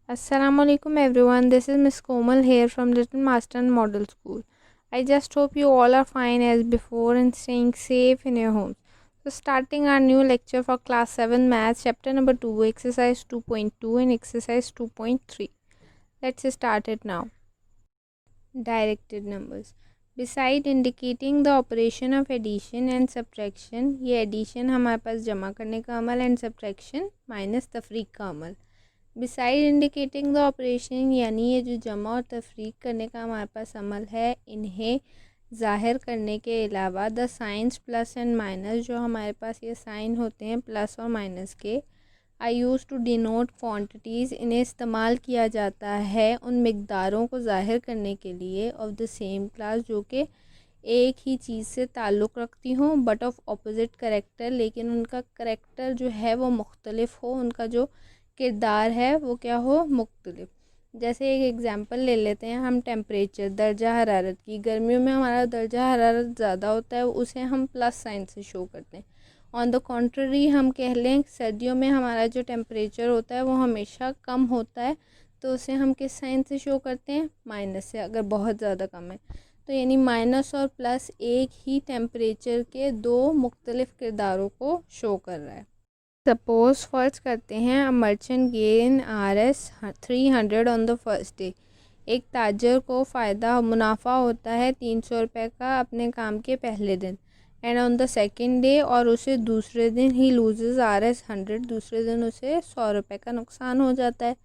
Assalamualaikum everyone, this is Miss Komal here from Little Master and Model School. I just hope you all are fine as before and staying safe in your homes. So starting our new lecture for class 7 maths chapter number 2 exercise 2.2 and exercise 2.3. Let's start it now. Directed numbers. Beside indicating the operation of addition and subtraction, ये addition हमारे पास जमा करने का अमल and subtraction minus तफरीक का अमल. Beside indicating the operation यानी ये जो जमा और तफरीक करने का हमारे पास अमल है, इन्हें ज़ाहिर करने के अलावा the science plus and minus, जो हमारे पास ये साइन होते हैं प्लस और माइनस के, आई यूज़ टू डिनोट क्वांटिटीज़, इन्हें इस्तेमाल किया जाता है उन मकदारों को ज़ाहिर करने के लिए ऑफ द सेम क्लास, जो कि एक ही चीज़ से ताल्लुक़ रखती हों बट ऑफ अपोजिट करेक्टर, लेकिन उनका करेक्टर जो है वो मुख्तलिफ हो, उनका जो किरदार है वो क्या हो, मुख्तलिफ. जैसे एक एग्जांपल ले लेते हैं हम, टेम्परेचर दर्जा हरारत की. गर्मियों में हमारा दर्जा हरारत ज़्यादा होता है, उसे हम प्लस साइन से शो करते हैं. ऑन द कॉन्ट्ररी हम कह लें सर्दियों में हमारा जो टेम्परेचर होता है वो हमेशा कम होता है, तो उसे हम किस साइन से शो करते हैं, माइनस से, अगर बहुत ज़्यादा कम है. तो यानी माइनस और प्लस एक ही टेम्परेचर के दो मुख्तलिफ किरदारों को शो कर रहा है. सपोज़ फ़र्ज़ करते हैं a merchant gain Rs 300 on the first day. एक ताजर को फ़ायदा मुनाफा होता है 300 रुपये का अपने काम के पहले दिन. And on the second day, और उसे दूसरे दिन ही लूजेज Rs 100, दूसरे दिन उसे 100 रुपये का नुकसान हो जाता है.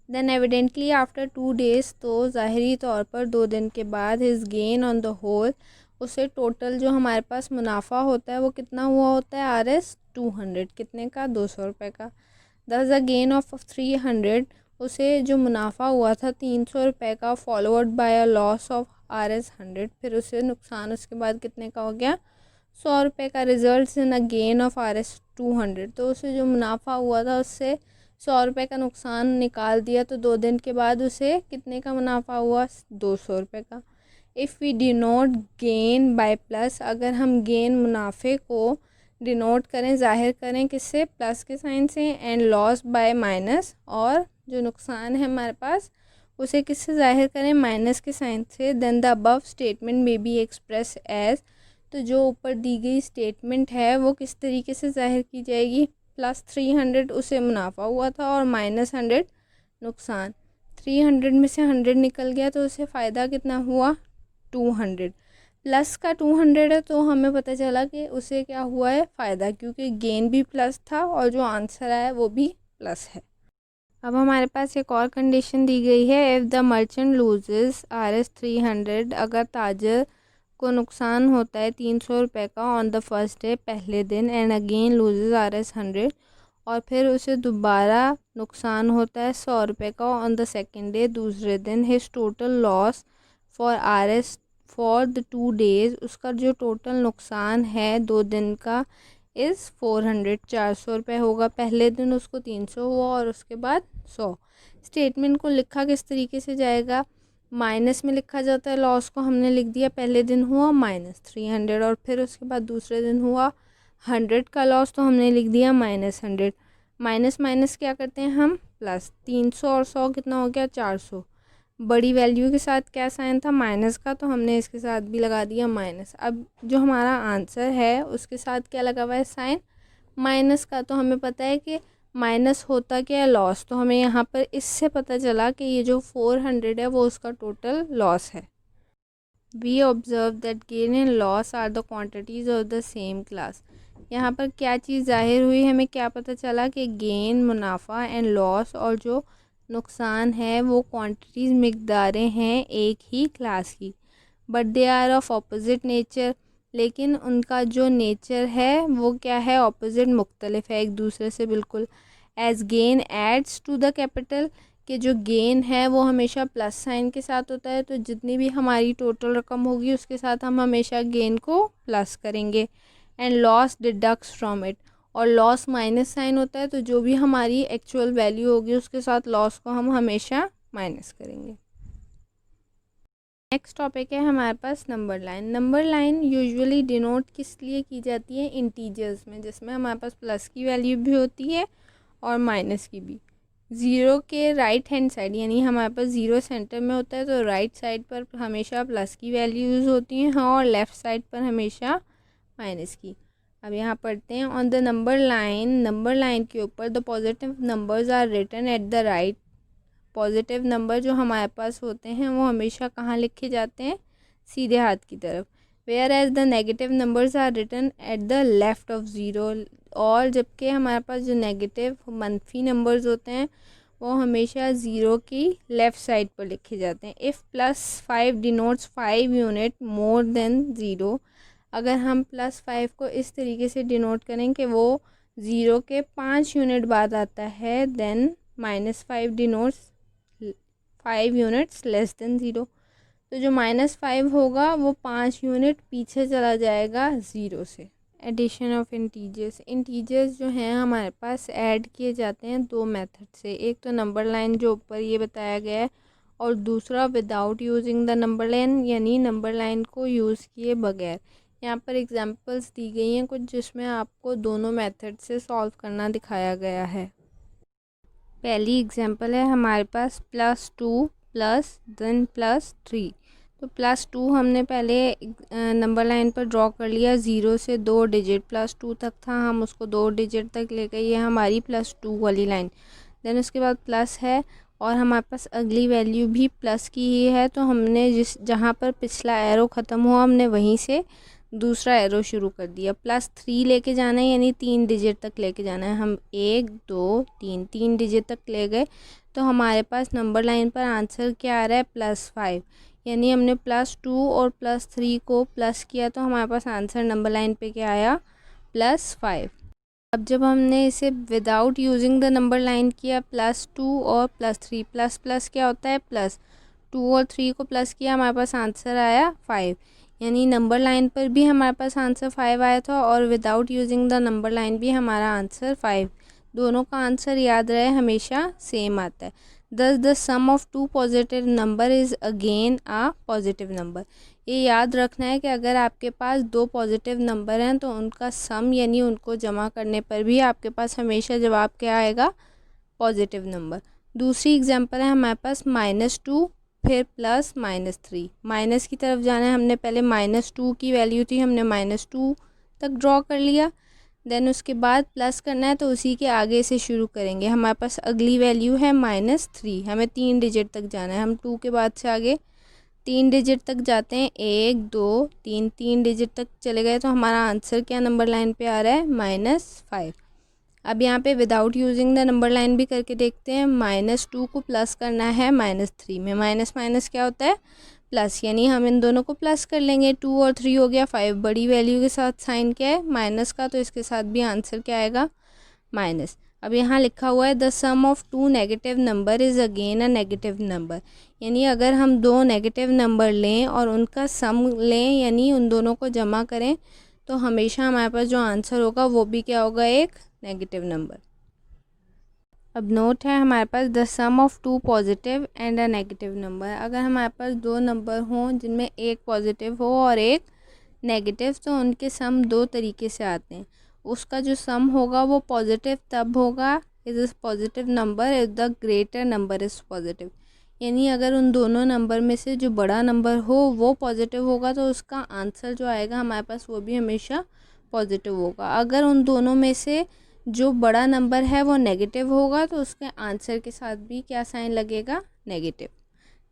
देन एविडेंटली आफ्टर 2 डेज़, तो ज़ाहरी तौर पर 2 दिन के बाद, his gain on the whole, उसे टोटल जो हमारे पास मुनाफा होता है वो कितना हुआ होता है, Rs 200, कितने का, 200 रुपये का. दस द गेन ऑफ 300, उसे जो मुनाफा हुआ था 300 रुपये का, followed by a loss of Rs 100, फिर उसे नुकसान उसके बाद कितने का हो गया, 100 रुपये का. Result in a gain of Rs 200, तो उसे जो मुनाफा हुआ था उससे 100 रुपये का नुकसान निकाल दिया, तो 2 दिन के बाद उसे कितने का मुनाफा हुआ, 200 रुपये का. If we denote gain by plus, अगर हम गेन मुनाफे को डिनोट करें, ज़ाहिर करें किससे, प्लस के साइन से, एंड लॉस बाय माइनस, और जो नुकसान है हमारे पास उसे किससे ज़ाहिर करें, माइनस के साइन से, देन द अबव स्टेटमेंट में बी एक्सप्रेस एज, तो जो ऊपर दी गई स्टेटमेंट है वो किस तरीके से ज़ाहिर की जाएगी, प्लस 300 उसे मुनाफा हुआ था और माइनस 100 नुकसान. 300 में से 100 निकल गया तो उसे फ़ायदा कितना हुआ, 200. प्लस का 200 है, तो हमें पता चला कि उसे क्या हुआ है, फ़ायदा, क्योंकि गेन भी प्लस था और जो आंसर आया वो भी प्लस है. अब हमारे पास एक और कंडीशन दी गई है, if the merchant loses Rs 300, अगर ताजर को नुकसान होता है 300 रुपये का ऑन द फर्स्ट डे, पहले दिन, एंड अगेन लूजेस Rs 100, और फिर उसे दोबारा नुकसान होता है 100 रुपये का ऑन द सेकेंड डे, दूसरे दिन. His total loss for Rs for the 2 days, उसका जो टोटल नुकसान है 2 दिन का, इज़ 400, 400 रुपये होगा. पहले दिन उसको 300 हुआ और उसके बाद 100. स्टेटमेंट को लिखा किस तरीके से जाएगा, माइनस में लिखा जाता है. लॉस को हमने लिख दिया, पहले दिन हुआ माइनस 300 और फिर उसके बाद दूसरे दिन हुआ 100 का लॉस, तो हमने लिख दिया माइनस 100. माइनस माइनस क्या करते हैं हम, प्लस. 300 और 100 कितना हो गया, 400. बड़ी वैल्यू के साथ क्या साइन था, माइनस का, तो हमने इसके साथ भी लगा दिया माइनस. अब जो हमारा आंसर है उसके साथ क्या लगा हुआ है, साइन माइनस का. तो हमें पता है कि माइनस होता क्या है, लॉस. तो हमें यहाँ पर इससे पता चला कि ये जो 400 है वो उसका टोटल लॉस है. We observe that gain and loss are the quantities of the same class. यहाँ पर क्या चीज़ जाहिर हुई, हमें क्या पता चला कि गेन मुनाफा एंड लॉस और जो नुकसान है वो क्वांटिटीज़ मकदारें हैं एक ही क्लास की, but they are of opposite nature, लेकिन उनका जो नेचर है वो क्या है, ऑपोजिट, मुख्तलिफ है एक दूसरे से बिल्कुल. As gain adds to the capital, कि जो गेन है वो हमेशा प्लस साइन के साथ होता है, तो जितनी भी हमारी टोटल रकम होगी उसके साथ हम हमेशा गेन को प्लस करेंगे. एंड लॉस डिडक्ट्स फ्रॉम इट, और लॉस माइनस साइन होता है, तो जो भी हमारी एक्चुअल वैल्यू होगी उसके साथ लॉस को हम हमेशा माइनस करेंगे. नेक्स्ट टॉपिक है हमारे पास number line. Number line usually denote किस लिए की जाती है, इंटीजर्स में, जिसमें हमारे पास प्लस की वैल्यू भी होती है और माइनस की भी. ज़ीरो के राइट हैंड साइड, यानी हमारे पास ज़ीरो सेंटर में होता है तो राइट साइड पर हमेशा प्लस की वैल्यू यूज़ होती है, हाँ, और लेफ़्ट साइड पर हमेशा माइनस की। अब यहाँ पढ़ते हैं, ऑन द नंबर लाइन के ऊपर the positive numbers are written at the right. Positive number जो हमारे पास होते हैं वो हमेशा कहाँ लिखे जाते हैं, सीधे हाथ की तरफ। Whereas the negative numbers are written at the left of zero. और जबकि हमारे पास जो नेगेटिव मनफी नंबर्स होते हैं वो हमेशा ज़ीरो की लेफ़्ट साइड पर लिखे जाते हैं। If +5 denotes 5 unit more than zero, अगर हम +5 को इस तरीके से डिनोट करें कि वो ज़ीरो के 5 यूनिट बाद आता है, then -5 denotes 5 units less than zero. तो जो -5 होगा वो 5 यूनिट पीछे चला जाएगा ज़ीरो से। एडिशन ऑफ इंटीजर्स जो हैं हमारे पास ऐड किए जाते हैं दो मेथड से। एक तो नंबर लाइन जो ऊपर ये बताया गया है, और दूसरा without using the number line, यानी नंबर लाइन को यूज़ किए बगैर। यहाँ पर एग्जांपल्स दी गई हैं कुछ, जिसमें आपको दोनों मेथड से सॉल्व करना दिखाया गया है। पहली एग्जांपल है हमारे पास +2 प्लस देन +3। तो +2 हमने पहले नंबर लाइन पर ड्रॉ कर लिया, ज़ीरो से 2 डिजिट +2 तक था, हम उसको 2 डिजिट तक ले गए, ये हमारी +2 वाली लाइन। देन उसके बाद प्लस है और हमारे पास अगली वैल्यू भी प्लस की ही है, तो हमने जहाँ पर पिछला एरो ख़त्म हुआ हमने वहीं से दूसरा एरो शुरू कर दिया। +3 लेके जाना है, यानी 3 डिजिट तक लेके जाना है। हम 1 2 3 डिजिट तक ले गए, तो हमारे पास नंबर लाइन पर आंसर क्या आ रहा है, +5। यानी हमने +2 और +3 को प्लस किया तो हमारे पास आंसर नंबर लाइन पे क्या आया, +5। अब जब हमने इसे without using the number line किया, +2 और +3, प्लस प्लस क्या होता है प्लस, 2 और 3 को प्लस किया, हमारे पास आंसर आया 5। यानी नंबर लाइन पर भी हमारे पास आंसर 5 आया था और without using the number line भी हमारा आंसर 5। दोनों का आंसर याद रहे हमेशा सेम आता है। Thus the sum of two positive number is again a positive number. ये याद रखना है कि अगर आपके पास दो पॉजिटिव नंबर हैं तो उनका सम, यानी उनको जमा करने पर भी आपके पास हमेशा जवाब क्या आएगा, पॉजिटिव नंबर। दूसरी एग्जांपल है हमारे पास -2 फिर +-3। माइनस की तरफ जाना है, हमने पहले -2 की वैल्यू थी, हमने -2 तक ड्रॉ कर लिया। देन उसके बाद प्लस करना है तो उसी के आगे से शुरू करेंगे। हमारे पास अगली वैल्यू है -3, हमें 3 डिजिट तक जाना है। हम 2 के बाद से आगे 3 डिजिट तक जाते हैं, 1 2 3 डिजिट तक चले गए, तो हमारा आंसर क्या नंबर लाइन पे आ रहा है, -5। अब यहाँ पे without using the number line भी करके देखते हैं। -2 को प्लस करना है -3 में, माइनस माइनस क्या होता है, प्लस, यानी हम इन दोनों को प्लस कर लेंगे। 2 और 3 हो गया 5, बड़ी वैल्यू के साथ साइन क्या है, माइनस का, तो इसके साथ भी आंसर क्या आएगा, माइनस। अब यहाँ लिखा हुआ है the sum of two negative number is again a negative number. यानी अगर हम दो नेगेटिव नंबर लें और उनका सम लें, यानी उन दोनों को जमा करें, तो हमेशा हमारे पास जो आंसर होगा वो भी क्या होगा, एक नेगेटिव नंबर। अब नोट है हमारे पास the sum of two positive and a negative number. अगर हमारे पास दो नंबर हों जिनमें एक पॉजिटिव हो और एक नेगेटिव, तो उनके सम दो तरीके से आते हैं। उसका जो सम होगा वो पॉजिटिव तब होगा is positive number is the greater number is positive. यानी अगर उन दोनों नंबर में से जो बड़ा नंबर हो वो पॉजिटिव होगा तो उसका आंसर जो आएगा हमारे पास वो भी हमेशा पॉजिटिव होगा। अगर उन दोनों में से जो बड़ा नंबर है वो नेगेटिव होगा तो उसके आंसर के साथ भी क्या साइन लगेगा, नेगेटिव।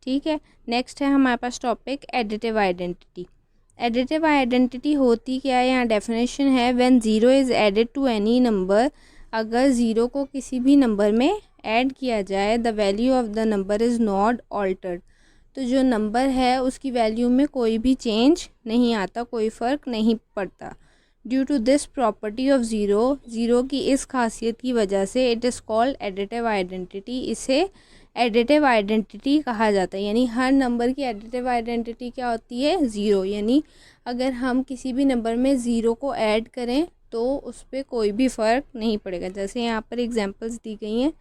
ठीक है, नेक्स्ट है हमारे पास topic additive identity. Additive identity होती क्या है, यहाँ डेफिनेशन है, when zero is added to any number. अगर ज़ीरो को किसी भी नंबर में ऐड किया जाए, the value of the number is not altered. तो जो नंबर है उसकी वैल्यू में कोई भी चेंज नहीं आता, कोई फ़र्क नहीं पड़ता। Due to this property of zero की इस खासियत की वजह से it is called additive identity. इसे एडिटिव आइडेंटिटी कहा जाता है। यानी हर नंबर की एडिटिव आइडेंटिटी क्या होती है, ज़ीरो। यानी अगर हम किसी भी नंबर में ज़ीरो को ऐड करें तो उस पर कोई भी फ़र्क नहीं पड़ेगा। जैसे यहाँ पर एग्जांपल्स दी गई हैं,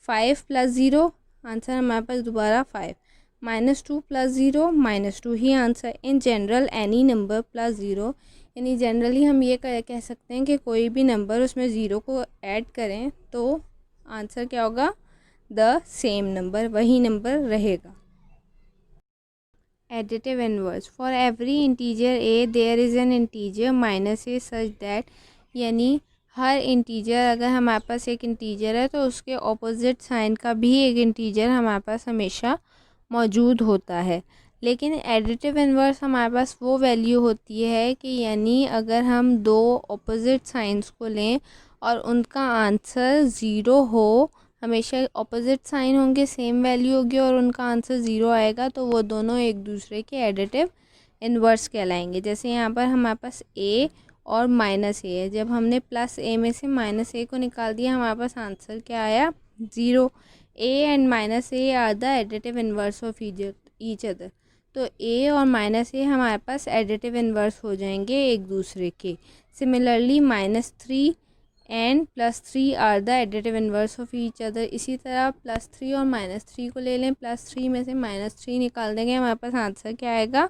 5 + 0 आंसर हमारे पास दोबारा 5, -2 + 0 -2 ही answer. In general any number +0, यानी जनरली हम ये कह सकते हैं कि कोई भी नंबर उसमें ज़ीरो को ऐड करें तो आंसर क्या होगा, द सेम नंबर, वही नंबर रहेगा। Additive inverse, for every integer a there is an integer minus a such that, यानी हर इंटीजर, अगर हमारे पास एक इंटीजर है तो उसके ऑपोजिट साइन का भी एक इंटीजर हमारे पास हमेशा मौजूद होता है। लेकिन एडिटिव इनवर्स हमारे पास वो वैल्यू होती है कि यानी अगर हम दो ऑपोजिट साइंस को लें और उनका आंसर ज़ीरो हो, हमेशा ऑपोजिट साइन होंगे, सेम वैल्यू होगी और उनका आंसर ज़ीरो आएगा, तो वो दोनों एक दूसरे के एडिटिव इनवर्स कहलाएंगे। जैसे यहाँ पर हमारे पास ए और माइनस ए है, जब हमने प्लस ए में से माइनस ए को निकाल दिया, हमारे पास आंसर क्या आया, zero. A and minus A R the additive inverse of each other, तो ए और माइनस ए हमारे पास एडिटिव इनवर्स हो जाएंगे एक दूसरे के। Similarly minus three and plus three are the additive inverse of each other. इसी तरह प्लस थ्री और माइनस थ्री को ले लें, प्लस थ्री में से माइनस थ्री निकाल देंगे, हमारे पास आंसर क्या आएगा,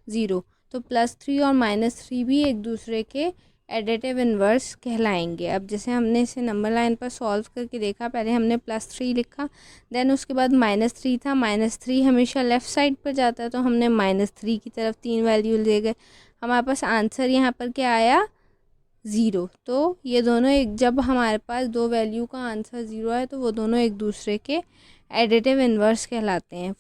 ज़ीरो। तो प्लस थ्री और माइनस थ्री भी एक दूसरे के एडिटिव इनवर्स कहलाएंगे। अब जैसे हमने इसे नंबर लाइन पर सॉल्व करके देखा, पहले हमने प्लस थ्री लिखा, देन उसके बाद माइनस थ्री था, माइनस थ्री हमेशा लेफ़्ट साइड पर जाता है तो हमने माइनस थ्री की तरफ तीन वैल्यू ले गए, हमारे पास आंसर यहाँ पर क्या आया, ज़ीरो। तो ये दोनों एक, जब हमारे पास दो वैल्यू का आंसर ज़ीरो है तो वो दोनों एक दूसरे के एडिटिव इनवर्स कहलाते हैं।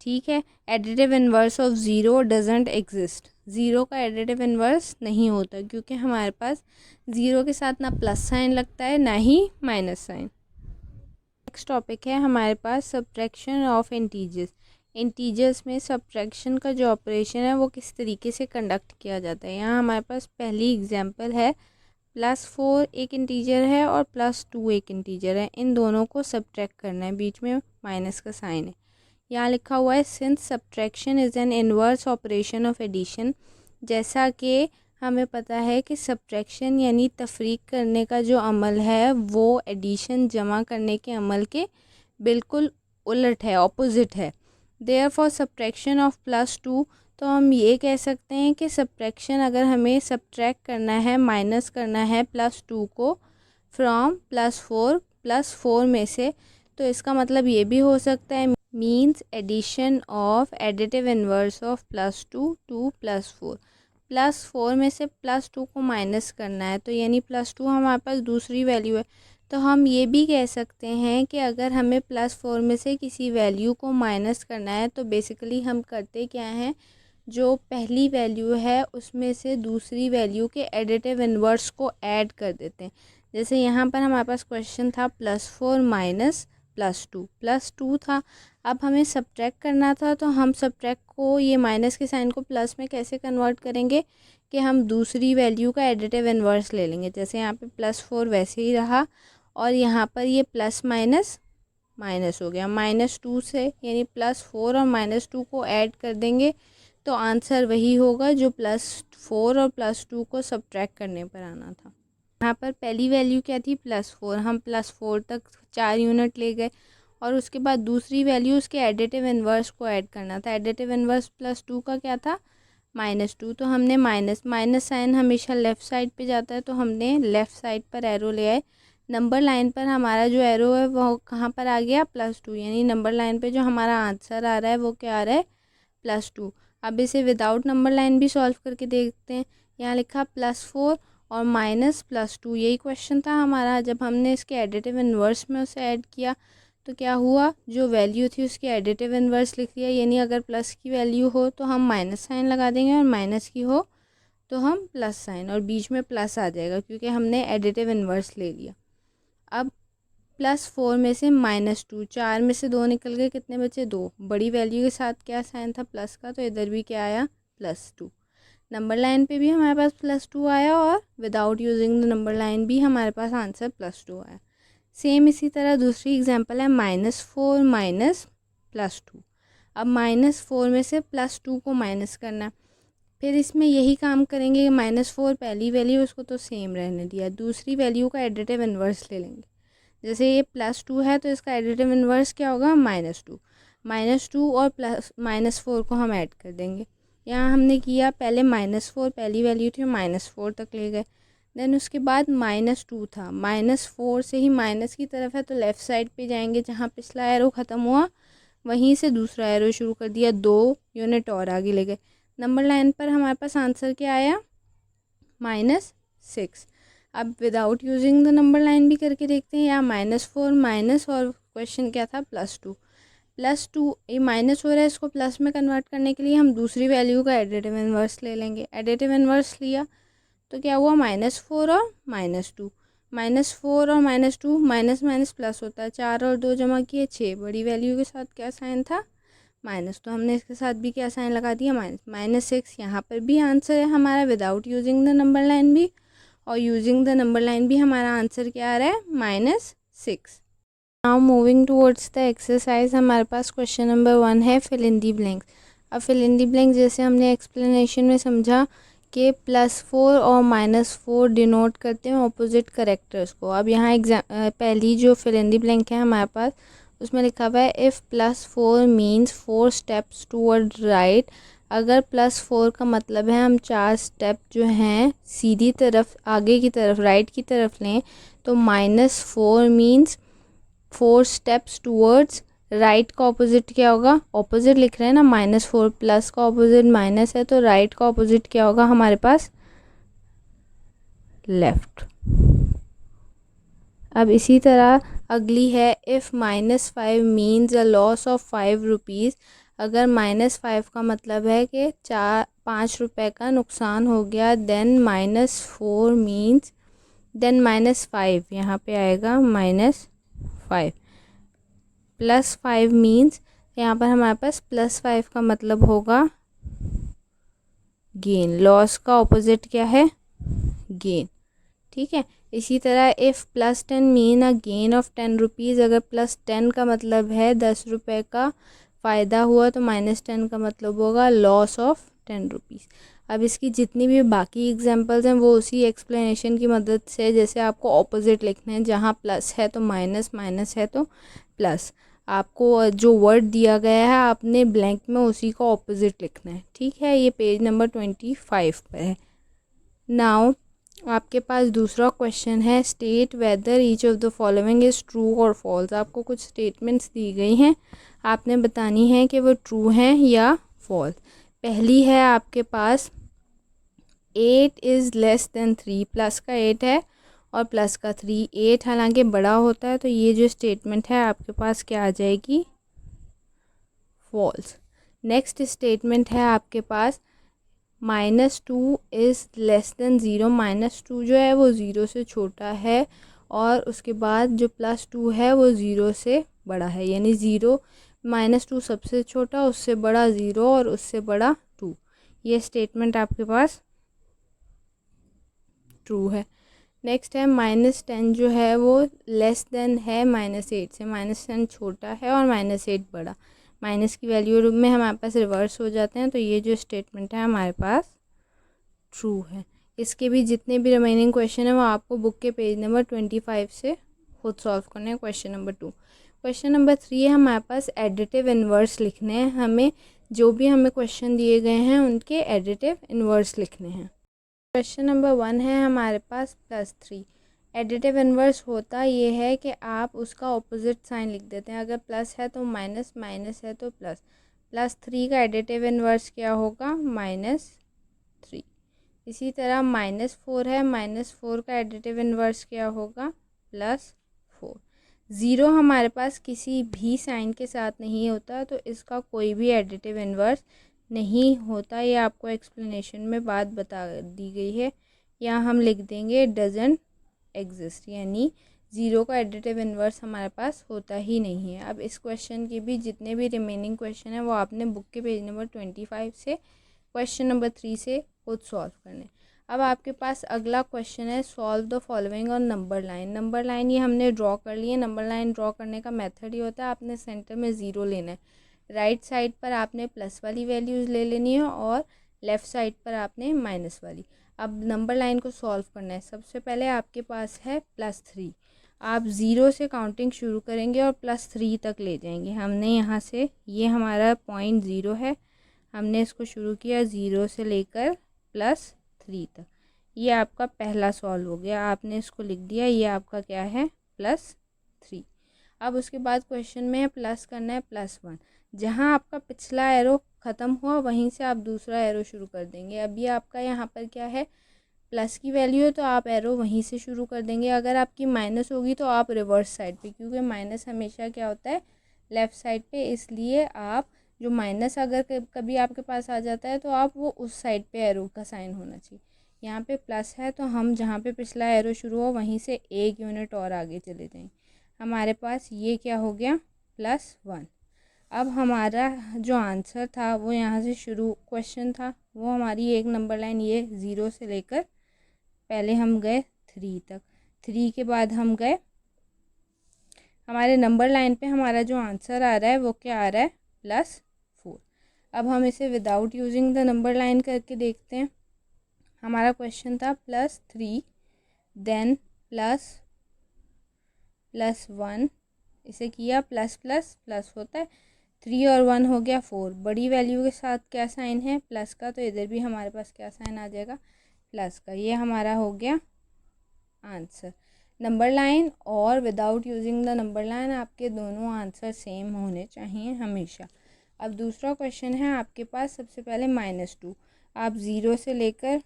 ठीक है, additive inverse of zero doesn't exist, zero का एडिटिव इनवर्स नहीं होता क्योंकि हमारे पास ज़ीरो के साथ ना प्लस साइन लगता है ना ही माइनस साइन। नेक्स्ट टॉपिक है हमारे पास सब्ट्रैक्शन ऑफ इंटीजर्स। इंटीजर्स में सब्ट्रैक्शन का जो ऑपरेशन है वो किस तरीके से कंडक्ट किया जाता है। यहाँ हमारे पास पहली एग्जांपल है, प्लस फोर एक इंटीजर है और प्लस टू एक इंटीजर है, इन दोनों को सब्ट्रैक्ट करना है, बीच में माइनस का साइन है। यहाँ लिखा हुआ है since subtraction is an inverse operation of addition, जैसा कि हमें पता है कि सब्ट्रैक्शन यानी तफरीक करने का जो अमल है वो एडिशन जमा करने के अमल के बिल्कुल उलट है, ऑपोजिट है। Therefore subtraction of plus to, तो हम ये कह सकते हैं कि सब्ट्रैक्शन, अगर हमें सब्ट्रैक्ट करना है, माइनस करना है प्लस टू को फ्रॉम प्लस फोर में से, तो इसका मतलब ये भी हो सकता है means addition of additive inverse of plus two to plus four. Plus four में से प्लस टू को माइनस करना है, तो यानी प्लस टू हमारे पास दूसरी वैल्यू है, तो हम ये भी कह सकते हैं कि अगर हमें प्लस फोर में से किसी वैल्यू को माइनस करना है तो बेसिकली हम करते क्या हैं, जो पहली वैल्यू है उसमें से दूसरी वैल्यू के एडिटिव इनवर्स को ऐड कर देते हैं। जैसे यहाँ पर हमारे पास क्वेश्चन था plus four minus plus two था, अब हमें सब्ट्रैक्ट करना था, तो हम सब्ट्रैक्ट को, ये माइनस के साइन को प्लस में कैसे कन्वर्ट करेंगे कि हम दूसरी वैल्यू का एडिटिव इनवर्स ले लेंगे। जैसे यहाँ पे प्लस फोर वैसे ही रहा और यहाँ पर ये प्लस माइनस माइनस हो गया, माइनस टू से यानी प्लस फोर और माइनस टू को ऐड कर देंगे तो आंसर वही होगा जो प्लस फोर और प्लस टू को सब्ट्रैक्ट करने पर आना था। यहाँ पर पहली वैल्यू क्या थी, प्लस फोर, हम प्लस फोर तक 4 यूनिट ले गए और उसके बाद दूसरी वैल्यू उसके एडिटिव इनवर्स को ऐड करना था। एडिटिव इनवर्स प्लस टू का क्या था, माइनस टू, तो हमने माइनस साइन हमेशा लेफ़्ट साइड पे जाता है तो हमने लेफ़्ट साइड पर एरो ले आए। नंबर लाइन पर हमारा जो एरो है वो कहाँ पर आ गया, प्लस टू, यानी नंबर लाइन पे जो हमारा आंसर आ रहा है वो क्या आ रहा है, प्लस टू। अब इसे विदाउट नंबर लाइन भी सॉल्व करके देखते हैं। यहाँ लिखा प्लस फोर और माइनस प्लस टू, यही क्वेश्चन था हमारा। जब हमने इसके एडिटिव इनवर्स में उसे ऐड किया तो क्या हुआ, जो वैल्यू थी उसकी एडिटिव इनवर्स लिख लिया, यानी अगर प्लस की वैल्यू हो तो हम माइनस साइन लगा देंगे और माइनस की हो तो हम प्लस साइन, और बीच में प्लस आ जाएगा क्योंकि हमने एडिटिव इनवर्स ले लिया। अब प्लस फोर में से माइनस टू, चार में से दो निकल गए, कितने बचे, दो। बड़ी वैल्यू के साथ क्या साइन था, प्लस का, तो इधर भी क्या आया, प्लस टू। नंबर लाइन पे भी हमारे पास प्लस टू आया और without using the number line भी हमारे पास आंसर प्लस टू आया। सेम इसी तरह दूसरी एग्जांपल है minus four minus plus two. अब माइनस फोर में से प्लस टू को माइनस करना है, फिर इसमें यही काम करेंगे, माइनस फोर पहली वैल्यू उसको तो सेम रहने दिया, दूसरी वैल्यू का एडिटिव इनवर्स ले लेंगे। जैसे ये प्लस टू है तो इसका एडिटिव इनवर्स क्या होगा, माइनस टू और प्लस माइनस फोर को हम ऐड कर देंगे। यहाँ हमने किया, पहले माइनस फोर पहली वैल्यू थी, माइनस फोर तक ले गए, देन उसके बाद -2 था, -4 से ही माइनस की तरफ है तो लेफ़्ट साइड पे जाएंगे, जहाँ पिछला एरो ख़त्म हुआ वहीं से दूसरा एरो शुरू कर दिया, 2 यूनिट और आगे ले गए। नंबर लाइन पर हमारे पास आंसर क्या आया, -6। अब without using the number line भी करके देखते हैं, या -4 माइनस और क्वेश्चन क्या था +2 ये माइनस हो रहा है, इसको प्लस में कन्वर्ट करने के लिए हम दूसरी वैल्यू का एडिटिव इन्वर्स ले लेंगे। एडिटिव इन्वर्स लिया तो क्या हुआ, -4 और -2, -4 और -2 माइनस माइनस प्लस होता है, 4 और 2 जमा किए 6, बड़ी वैल्यू के साथ क्या साइन था, माइनस, तो हमने इसके साथ भी क्या साइन लगा दिया, -6। यहाँ पर भी आंसर है हमारा without using the number line भी, और यूजिंग द नंबर लाइन भी हमारा आंसर क्या आ रहा है, -6। Now moving towards the exercise, हमारे पास क्वेश्चन नंबर 1 है फिल इन दी ब्लैंक्स। अब फिल इन दी ब्लैंक जैसे हमने एक्सप्लेनेशन में समझा कि +4 और -4 डिनोट करते हैं ऑपोजिट करेक्टर्स को। अब यहाँ पहली जो फिल इन दी ब्लैंक है हमारे पास, उसमें लिखा हुआ है if +4 means 4 steps toward right. अगर +4 का मतलब है हम 4 स्टेप जो हैं सीधी तरफ, आगे की तरफ, राइट की तरफ लें, तो -4 मीन्स 4 स्टेप्स टूवर्ड्स राइट का ऑपोजिट क्या होगा, ऑपोजिट लिख रहे हैं ना, -4 प्लस का ऑपोजिट माइनस है, तो राइट का ऑपोजिट क्या होगा हमारे पास, लेफ्ट। अब इसी तरह अगली है if -5 means a loss of 5 rupees. अगर -5 का मतलब है कि 5 रुपये का नुकसान हो गया, देन -4 मीन्स, देन -5 यहाँ पे आएगा -5, +5 मीन्स यहाँ पर हमारे पास +5 का मतलब होगा गेन, लॉस का ऑपोजिट क्या है, गेन, ठीक है। इसी तरह if +10 mean a gain of 10 rupees. अगर +10 का मतलब है 10 रुपये का फ़ायदा हुआ, तो -10 का मतलब होगा लॉस ऑफ 10 रुपीज़। अब इसकी जितनी भी बाकी एग्जांपल्स हैं वो उसी एक्सप्लेनेशन की मदद से, जैसे आपको ऑपोजिट लिखना है, जहाँ प्लस है तो माइनस, माइनस है तो प्लस, आपको जो वर्ड दिया गया है आपने ब्लैंक में उसी का ऑपोजिट लिखना है, ठीक है। ये पेज नंबर 25 पर है। नाउ आपके पास दूसरा क्वेश्चन है, state whether each of the following is true और फॉल्स। आपको कुछ स्टेटमेंट्स दी गई हैं, आपने बतानी है कि वो ट्रू हैं या फॉल्स। पहली है आपके पास 8 इज़ लेस देन 3, प्लस का 8 है और प्लस का 3, 8 हालांकि बड़ा होता है, तो ये जो स्टेटमेंट है आपके पास क्या आ जाएगी, फॉल्स। नेक्स्ट स्टेटमेंट है आपके पास -2 इज़ लेस देन 0, -2 जो है वो 0 से छोटा है, और उसके बाद जो +2 है वो 0 से बड़ा है, यानी 0 -2 सबसे छोटा, उससे बड़ा 0 और उससे बड़ा 2। ये स्टेटमेंट आपके पास ट्रू है। नेक्स्ट है -10 जो है वो लेस देन है -8 से, -10 छोटा है और -8 बड़ा, माइनस की वैल्यू में हमारे पास रिवर्स हो जाते हैं, तो ये जो स्टेटमेंट है हमारे पास ट्रू है। इसके भी जितने भी रिमेनिंग क्वेश्चन है वो आपको बुक के पेज नंबर 25 से खुद सॉल्व करने हैं। क्वेश्चन नंबर 2, क्वेश्चन नंबर 3 है हमारे पास एडिटिव इन्वर्स लिखने हैं। हमें जो भी हमें क्वेश्चन दिए गए हैं उनके एडिटिव इन्वर्स लिखने हैं। क्वेश्चन नंबर 1 है हमारे पास +3। एडिटिव इन्वर्स होता ये है कि आप उसका ऑपोजिट साइन लिख देते हैं, अगर प्लस है तो माइनस, माइनस है तो प्लस। +3 का एडिटिव इन्वर्स क्या होगा, -3। इसी तरह -4 है, -4 का एडिटिव इन्वर्स क्या होगा, +4। 0 हमारे पास किसी भी साइन के साथ नहीं होता, तो इसका कोई भी एडिटिव इन्वर्स नहीं होता। ये आपको एक्सप्लेनेशन में बात बता दी गई है, यहाँ हम लिख देंगे डजंट एग्जिस्ट, यानी 0 का एडिटिव इन्वर्स हमारे पास होता ही नहीं है। अब इस क्वेश्चन के भी जितने भी रिमेनिंग क्वेश्चन हैं वो आपने बुक के पेज नंबर 25 से क्वेश्चन नंबर 3 से खुद सॉल्व करने। अब आपके पास अगला क्वेश्चन है, solve the following on number line. Number line ये हमने ड्रॉ कर ली है। नंबर लाइन ड्रॉ करने का मेथड ये होता है, आपने सेंटर में 0 लेना है, राइट साइड पर आपने प्लस वाली वैल्यूज़ ले लेनी है और लेफ़्ट साइड पर आपने माइनस वाली। अब नंबर लाइन को सॉल्व करना है। सबसे पहले आपके पास है +3, आप 0 से काउंटिंग शुरू करेंगे और +3 तक ले जाएंगे। हमने यहाँ से, ये हमारा पॉइंट 0 है, हमने इसको शुरू किया 0 से लेकर +3 तक, ये आपका पहला सॉल्व हो गया, आपने इसको लिख दिया, ये आपका क्या है +3। अब उसके बाद क्वेश्चन में प्लस करना है +1। जहाँ आपका पिछला एरो ख़त्म हुआ वहीं से आप दूसरा एरो शुरू कर देंगे। अब ये आपका यहाँ पर क्या है, प्लस की वैल्यू है तो आप एरो वहीं से शुरू कर देंगे। अगर आपकी माइनस होगी तो आप रिवर्स साइड पे, क्योंकि माइनस हमेशा क्या होता है लेफ़्ट साइड पे, इसलिए आप जो माइनस अगर कभी आपके पास आ जाता है तो आप वो उस साइड पे एरो का साइन होना चाहिए। यहाँ पे प्लस है तो हम जहाँ पे पिछला एरो शुरू हो वहीं से 1 यूनिट और आगे चले जाएंगे। हमारे पास ये क्या हो गया +1। अब हमारा जो आंसर था वो यहाँ से शुरू क्वेश्चन था, वो हमारी एक नंबर लाइन ये 0 से लेकर पहले हम गए 3 तक, 3 के बाद हम गए हमारे नंबर लाइन पे हमारा जो आंसर आ रहा है वो क्या आ रहा है +4। अब हम इसे without using the number line करके देखते हैं। हमारा क्वेश्चन था +3 देन +1, इसे किया प्लस प्लस प्लस होता है 3 और 1 हो गया 4। बड़ी वैल्यू के साथ क्या साइन है प्लस का, तो इधर भी हमारे पास क्या साइन आ जाएगा प्लस का। ये हमारा हो गया आंसर। नंबर लाइन और without using the number line आपके दोनों आंसर सेम होने चाहिए हमेशा। अब दूसरा क्वेश्चन है आपके पास, सबसे पहले -2, आप 0 से लेकर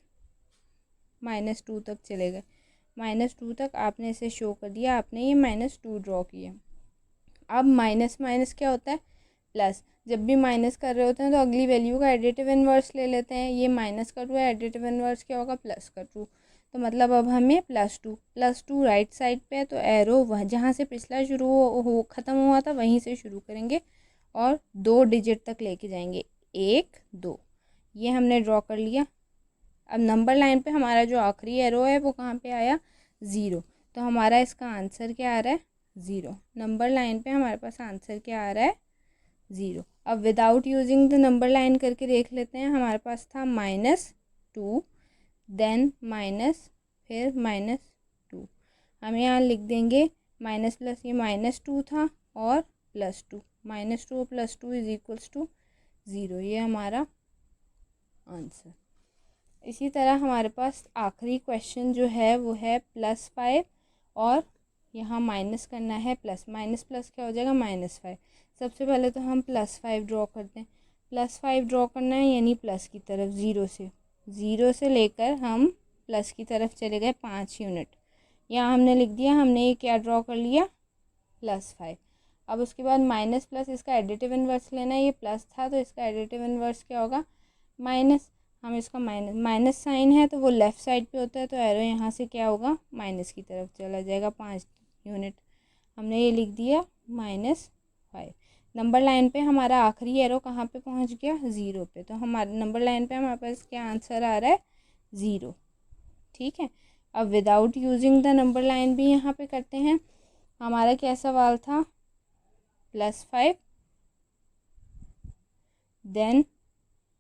-2 तक चले गए, -2 तक आपने इसे शो कर दिया, आपने ये -2 ड्रॉ किया। अब माइनस माइनस क्या होता है प्लस, जब भी माइनस कर रहे होते हैं तो अगली वैल्यू का एडिटिव इनवर्स ले लेते हैं। ये माइनस का 2 है, एडिटिव इनवर्स क्या होगा प्लस का 2, तो मतलब अब हमें +2 राइट साइड पे है तो एरो वह जहाँ से पिछला शुरू हो ख़त्म हुआ था वहीं से शुरू करेंगे और 2 डिजिट तक लेके जाएंगे, 1 2, ये हमने ड्रॉ कर लिया। अब नंबर लाइन पे हमारा जो आखिरी एरो है वो कहाँ पे आया 0, तो हमारा इसका आंसर क्या आ रहा है 0। नंबर लाइन पे हमारे पास आंसर क्या आ रहा है 0। अब without using the number line करके देख लेते हैं। हमारे पास था -2 देन माइनस फिर -2, हम यहाँ लिख देंगे माइनस प्लस, ये -2 था और +2, -2 + 2 = 0, ये हमारा आंसर। इसी तरह हमारे पास आखिरी क्वेश्चन जो है वो है +5 और यहाँ माइनस करना है प्लस, माइनस प्लस क्या हो जाएगा -5। सबसे पहले तो हम +5 ड्रॉ करते हैं, +5 ड्रॉ करना है यानी प्लस की तरफ, 0 से लेकर हम प्लस की तरफ चले गए 5 यूनिट, यहाँ हमने लिख दिया, हमने ये क्या ड्रॉ कर लिया +5। अब उसके बाद माइनस प्लस, इसका एडिटिव इनवर्स लेना है, ये प्लस था तो इसका एडिटिव इनवर्स क्या होगा माइनस। हम इसका माइनस साइन है तो वो लेफ़्ट साइड पे होता है, तो एरो यहाँ से क्या होगा माइनस की तरफ चला जाएगा 5 यूनिट, हमने ये लिख दिया -5। नंबर लाइन पे हमारा आखिरी एरो कहाँ पे पहुँच गया 0 पे, तो हमारे नंबर लाइन पे हमारे पास क्या आंसर आ रहा है 0। ठीक है, अब without using the number line भी यहाँ पे करते हैं। हमारा क्या सवाल था +5 देन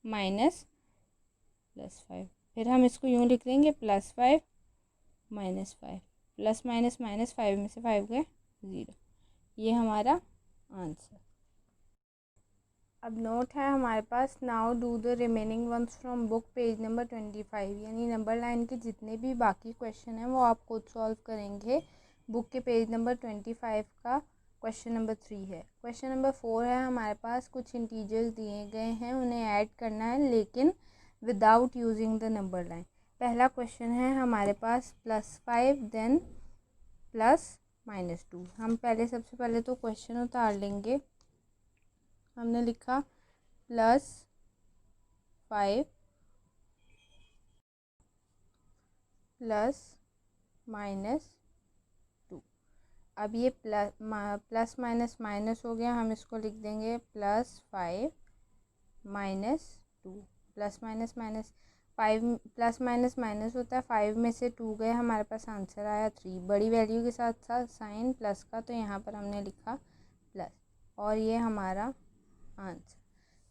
-5, फिर हम इसको यूँ लिख देंगे +5 -5, प्लस माइनस माइनस 5 में से 5 गए 0, ये हमारा आंसर। अब नोट है हमारे पास, now do the remaining ones from book page number 25, यानी नंबर लाइन के जितने भी बाकी क्वेश्चन हैं वो आप खुद सॉल्व करेंगे। बुक के पेज नंबर 25 का क्वेश्चन नंबर 3 है। क्वेश्चन नंबर 4 है हमारे पास, कुछ इंटीजर्स दिए गए हैं, उन्हें ऐड करना है लेकिन without using the number line. पहला क्वेश्चन है हमारे पास +5 देन +2। हम पहले सबसे पहले तो क्वेश्चन उतार लेंगे। हमने लिखा +5 +-2। अब ये प्लस माइनस माइनस हो गया, हम इसको लिख देंगे +5 -2। Plus minus minus 5, plus minus minus होता है, 5 में से 2 गए, हमारे पास आंसर आया 3। बड़ी वैल्यू के साथ साथ साइन प्लस का, तो यहाँ पर हमने लिखा प्लस, और ये हमारा आंसर।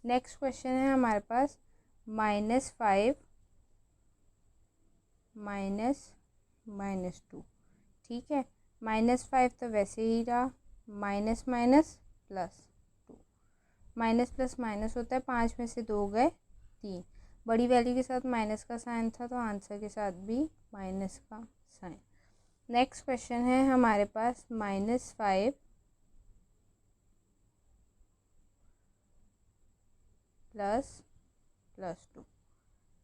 नेक्स्ट क्वेश्चन है हमारे पास -5 -2। ठीक है, -5 तो वैसे ही रहा, minus minus +2, minus plus minus होता है, 5 में से 2 गए 3, बड़ी वैल्यू के साथ माइनस का साइन था तो आंसर के साथ भी माइनस का साइन। नेक्स्ट क्वेश्चन है हमारे पास -5 +2।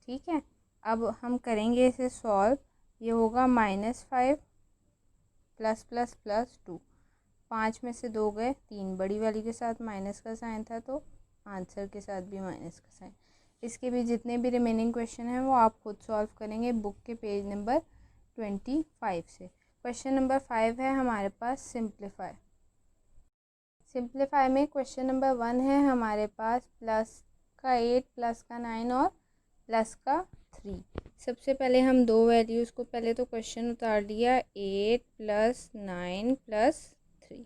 ठीक है, अब हम करेंगे इसे सॉल्व। ये होगा -5 +++2। 5 में से 2 गए, 3 बड़ी वैल्यू के साथ माइनस का साइन था तो आंसर के साथ भी माइनस का साइन। इसके भी जितने भी रिमेनिंग क्वेश्चन हैं वो आप खुद सॉल्व करेंगे बुक के पेज नंबर 25 से। क्वेश्चन नंबर 5 है हमारे पास सिंप्लीफाई। सिंप्लीफाई में क्वेश्चन नंबर 1 है हमारे पास प्लस का 8 प्लस का 9 और प्लस का 3। सबसे पहले हम दो वैल्यूज़ को पहले तो क्वेश्चन उतार लिया, 8 + 9 + 3।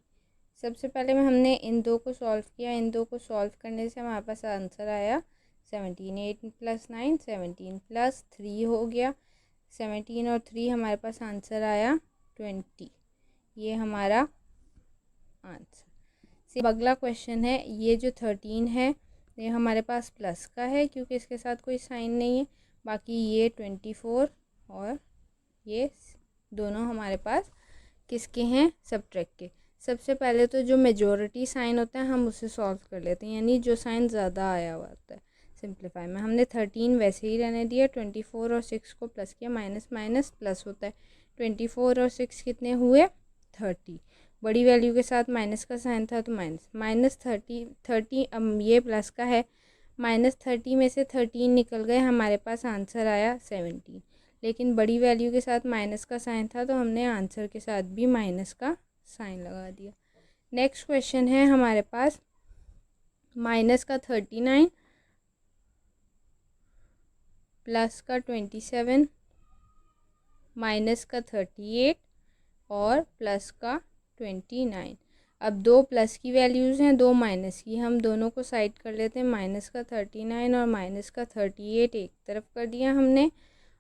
सबसे पहले में हमने इन दो को सॉल्व किया। इन दो को सॉल्व करने से हमारे पास आंसर आया 17। 8 + 9 17 + 3 हो गया 17 और 3 हमारे पास आंसर आया 20। ये हमारा आंसर। अब अगला क्वेश्चन है, ये जो 13 है ये हमारे पास प्लस का है क्योंकि इसके साथ कोई साइन नहीं है। बाकी ये 24 और ये दोनों हमारे पास किसके हैं, सब्ट्रैक्ट के। सबसे पहले तो जो मेजॉरिटी साइन होता है हम उसे सॉल्व कर लेते हैं, यानी जो साइन ज़्यादा आया हुआ होता है। सिंप्लीफाई में हमने 13 वैसे ही रहने दिया, 24 और 6 को प्लस किया, माइनस माइनस प्लस होता है। 24 और 6 कितने हुए, 30। बड़ी वैल्यू के साथ माइनस का साइन था तो माइनस 30 अब ये प्लस का है, -30 में से 13 निकल गए, हमारे पास आंसर आया 17। लेकिन बड़ी वैल्यू के साथ माइनस का साइन था तो हमने आंसर के साथ भी माइनस का साइन लगा दिया। नेक्स्ट क्वेश्चन है हमारे पास माइनस का 39 प्लस का 27 माइनस का 38 और प्लस का 29। अब दो प्लस की वैल्यूज़ हैं, दो माइनस की, हम दोनों को साइड कर लेते हैं। माइनस का 39 और माइनस का 38 एक तरफ कर दिया हमने,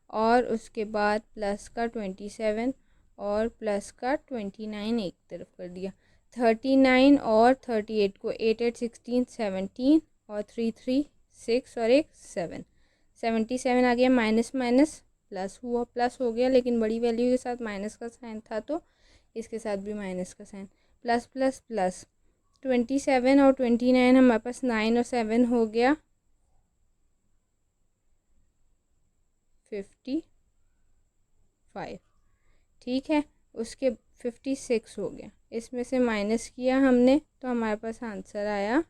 और उसके बाद प्लस का 27 और प्लस का 29 एक तरफ कर दिया। 39 और 38 को 8 8 16 17 और 3 3 6 और एक 7 77 आ गया। माइनस माइनस प्लस हुआ, प्लस हो गया, लेकिन बड़ी वैल्यू के साथ माइनस का साइन था तो इसके साथ भी माइनस का साइन। प्लस प्लस प्लस 27 और 29 हमारे पास 9 और 7 हो गया 55। ठीक है, उसके 56 हो गया, इसमें से माइनस किया हमने तो हमारे पास आंसर आया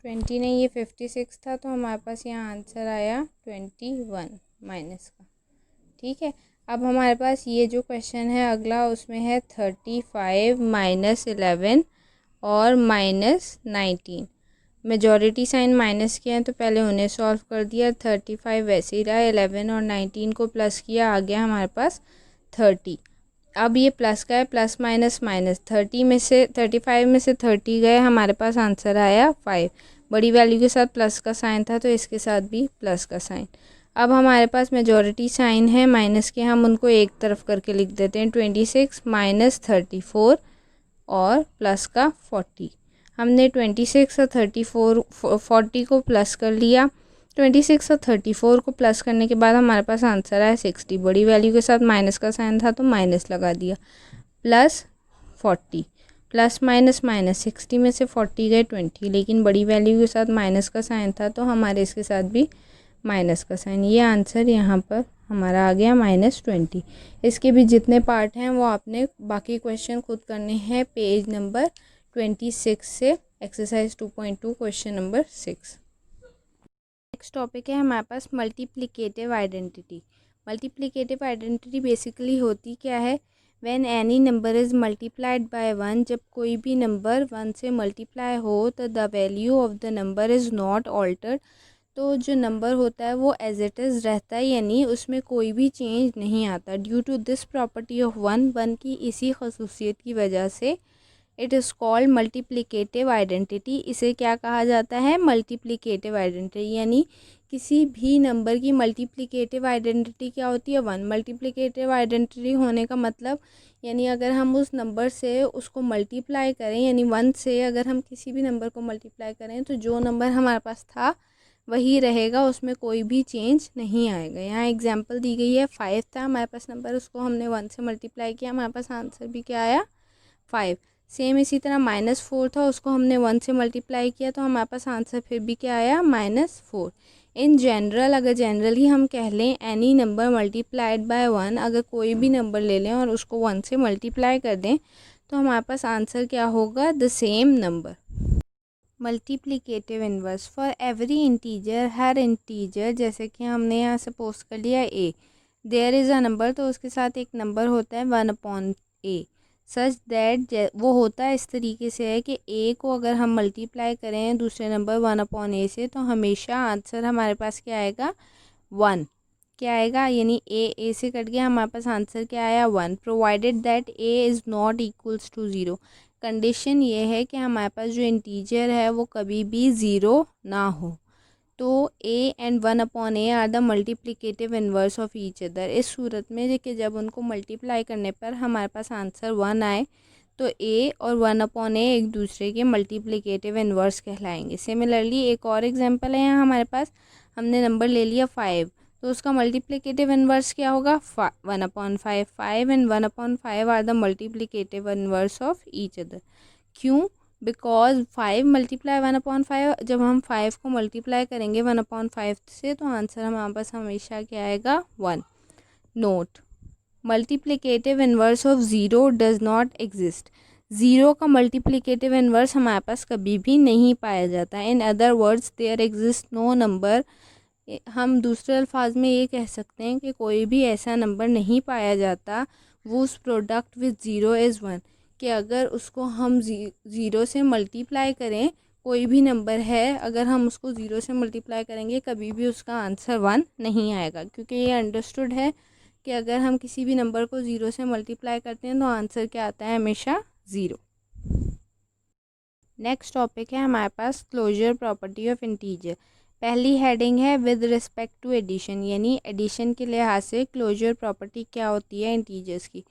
20 नहीं, ये 56 था तो हमारे पास यहाँ आंसर आया 21 माइनस का। ठीक है, अब हमारे पास ये जो क्वेश्चन है अगला, उसमें है 35 -11 और -19। मेजॉरिटी साइन माइनस के हैं तो पहले उन्हें सॉल्व कर दिया। 35 वैसे ही रहा, 11 और 19 को प्लस किया, आ गया हमारे पास 30। अब ये प्लस का है, प्लस माइनस माइनस, 30 में से 35 में से 30 गए, हमारे पास आंसर आया 5। बड़ी वैल्यू के साथ प्लस का साइन था तो इसके साथ भी प्लस का साइन। अब हमारे पास मेजॉरिटी साइन है माइनस के, हम उनको एक तरफ करके लिख देते हैं। 26 -34 और प्लस का 40। हमने 26 और 40 को प्लस कर लिया। 26 और 34 को प्लस करने के बाद हमारे पास आंसर आया 60। बड़ी वैल्यू के साथ माइनस का साइन था तो माइनस लगा दिया, प्लस 40। प्लस माइनस माइनस, 60 में से 40 गए 20, लेकिन बड़ी वैल्यू के साथ माइनस का साइन था तो हमारे इसके साथ भी माइनस का साइन। ये आंसर यहाँ पर हमारा आ गया -20। इसके भी जितने पार्ट हैं वो आपने बाकी क्वेश्चन खुद करने हैं पेज नंबर 26 से, exercise 2.2 question number 6। Next topic है हमारे पास multiplicative identity. Multiplicative identity basically होती क्या है, when any number is multiplied by 1, जब कोई भी नंबर 1 से मल्टीप्लाई हो तो the value of the number is not altered. तो जो नंबर होता है वो एज इट इज़ रहता है, यानी उसमें कोई भी चेंज नहीं आता। Due to this property of one की इसी खसूसियत की वजह से it is called multiplicative identity. इसे क्या कहा जाता है? Multiplicative identity. यानी किसी भी नंबर की मल्टीप्लिकेटिव आइडेंटिटी क्या होती है? 1। मल्टीप्लिकेटिव आइडेंटिटी होने का मतलब यानी अगर हम उस नंबर से उसको मल्टीप्लाई करें, यानी 1 से अगर हम किसी भी नंबर को मल्टीप्लाई करें तो जो नंबर हमारे पास था वही रहेगा, उसमें कोई भी चेंज नहीं आएगा। यहाँ एग्जांपल दी गई है, 5 था हमारे पास नंबर, उसको हमने 1 से मल्टीप्लाई किया, हमारे पास आंसर भी क्या आया? 5। सेम इसी तरह -4 था, उसको हमने 1 से मल्टीप्लाई किया तो हमारे पास आंसर फिर भी क्या आया? -4। इन जनरल, अगर जनरली हम कह लें एनी नंबर मल्टीप्लाइड बाय 1, अगर कोई भी नंबर ले लें और उसको 1 से मल्टीप्लाई कर दें तो हमारे पास आंसर क्या होगा? The same number. Multiplicative inverse, for every integer, हर इंटीजर, जैसे कि हमने यहाँ सपोज कर लिया a, there is a number, तो उसके साथ एक नंबर होता है 1/a, सच दैट, वो होता है इस तरीके से है कि a को अगर हम मल्टीप्लाई करें दूसरे नंबर 1/a से तो हमेशा आंसर हमारे पास क्या आएगा? 1। क्या आएगा? यानी a से कट गया, हमारे पास आंसर क्या आया? 1। Provided that a is not equals to 0, condition ये है कि हमारे पास जो इंटीजर है वो कभी भी 0 ना हो। तो a and 1/a are the multiplicative inverse of each other. इस सूरत में कि जब उनको मल्टीप्लाई करने पर हमारे पास आंसर 1 आए तो a और 1/a एक दूसरे के मल्टीप्लिकेटिव इन्वर्स कहलाएंगे। सिमिलरली एक और एग्जांपल है, यहाँ हमारे पास हमने नंबर ले लिया 5, तो उसका मल्टीप्लिकेटिव इन्वर्स क्या होगा? 1/5। 5 and 1/5 are the multiplicative inverse of each other. क्यों? बिकॉज 5 मल्टीप्लाई 1/5, जब हम 5 को मल्टीप्लाई करेंगे 1/5 से तो आंसर हमारे पास हमेशा क्या आएगा? 1। Note, multiplicative inverse of 0 does not exist. 0 का मल्टीप्लिकेटिव इन्वर्स हमारे पास कभी भी नहीं पाया जाता। In other words there exist no number, हम दूसरे अल्फाज में ये कह सकते हैं कि कोई भी ऐसा नंबर नहीं पाया जाता वूज प्रोडक्ट विद 0 इज़ 1, कि अगर उसको हम 0 से मल्टीप्लाई करें, कोई भी नंबर है अगर हम उसको 0 से मल्टीप्लाई करेंगे कभी भी उसका आंसर 1 नहीं आएगा, क्योंकि ये अंडरस्टूड है कि अगर हम किसी भी नंबर को 0 से मल्टीप्लाई करते हैं तो आंसर क्या आता है? हमेशा 0। नेक्स्ट टॉपिक है हमारे पास क्लोजर प्रॉपर्टी ऑफ इंटीजर। पहली हेडिंग है विद रिस्पेक्ट टू एडिशन, यानी एडिशन के लिहाज से क्लोजर प्रॉपर्टी क्या होती है इंटीजर्स की।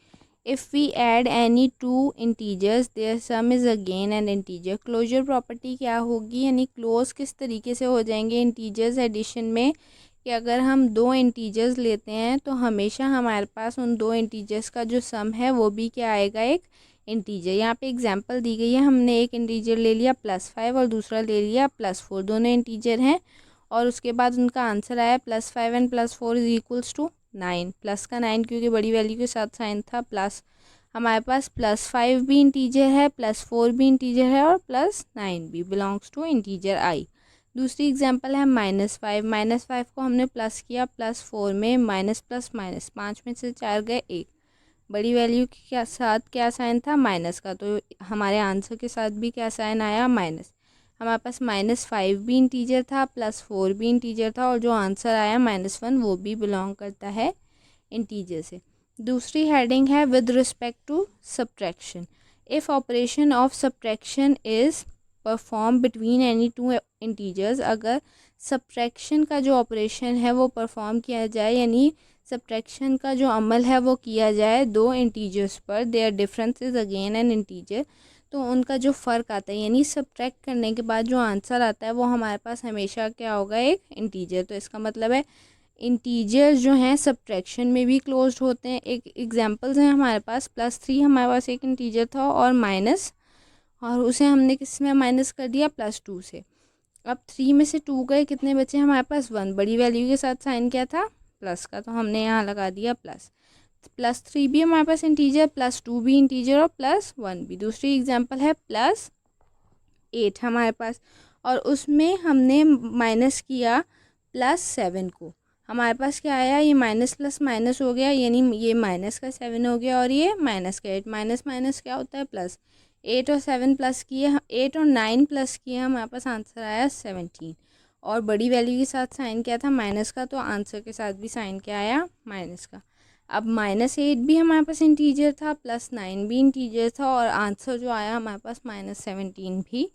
If we add any two integers their sum is again an integer. Closure property क्या होगी, यानी क्लोज किस तरीके से हो जाएंगे इंटीजर्स एडिशन में, कि अगर हम 2 इंटीजर्स लेते हैं तो हमेशा हमारे पास उन 2 इंटीजर्स का जो सम है वो भी क्या आएगा? एक इंटीजर। यहाँ पे एग्जांपल दी गई है, हमने एक इंटीजर ले लिया +5 और दूसरा ले लिया +4, दोनों इंटीजर हैं और उसके बाद उनका आंसर आया +5 and +4 is equals to 9। Plus का 9 क्योंकि बड़ी वैल्यू के साथ साइन था प्लस। हमारे पास +5 भी इंटीजर है, +4 भी इंटीजर है और +9 भी बिलोंग्स टू इंटीजर i। दूसरी एग्जांपल है -5। -5 को हमने प्लस किया +4 में, माइनस प्लस माइनस 5 में से 4 गए 1, बड़ी वैल्यू के साथ क्या साइन था? माइनस का, तो हमारे आंसर के साथ भी क्या साइन आया? माइनस। हमारे पास -5 भी इंटीजर था, +4 भी इंटीजर था और जो आंसर आया -1 वो भी बिलोंग करता है इंटीजर से। दूसरी हेडिंग है with respect to subtraction. If operation of subtraction is perform between any two integers, अगर सब्ट्रैक्शन का जो ऑपरेशन है वो परफॉर्म किया जाए, यानी सब्ट्रैक्शन का जो अमल है वो किया जाए 2 इंटीजर्स पर, their difference is again an integer, तो उनका जो फ़र्क आता है यानी सब्ट्रैक्ट करने के बाद जो आंसर आता है वो हमारे पास हमेशा क्या होगा? एक इंटीजर। तो इसका मतलब है इंटीजर जो हैं सब्ट्रैक्शन में भी क्लोज्ड होते हैं। एक एग्जांपल्स हैं हमारे पास, +3 हमारे पास एक इंटीजर था और माइनस, और उसे हमने किस में माइनस कर दिया? +2 से। अब 3 में से 2 गए, कितने बचे हमारे पास? 1। बड़ी वैल्यू के साथ साइन क्या था? प्लस का, तो हमने यहाँ लगा दिया प्लस। +3 भी हमारे पास इंटीजर, +2 भी इंटीजर और +1 भी। दूसरी एग्जांपल है +8 हमारे पास, और उसमें हमने माइनस किया +7 को। हमारे पास क्या आया? ये माइनस प्लस माइनस हो गया, यानी ये माइनस का 7 हो गया और ये माइनस का 8। माइनस माइनस क्या होता है? प्लस। 8 और 7 प्लस किए, 8 और 9 प्लस किए, हमारे पास आंसर आया 17, और बड़ी वैल्यू के साथ साइन क्या था? माइनस का, तो आंसर के साथ भी साइन क्या आया? माइनस का। अब -8 भी हमारे पास इंटीजर था, +9 भी इंटीजर था, और आंसर जो आया हमारे पास -17 भी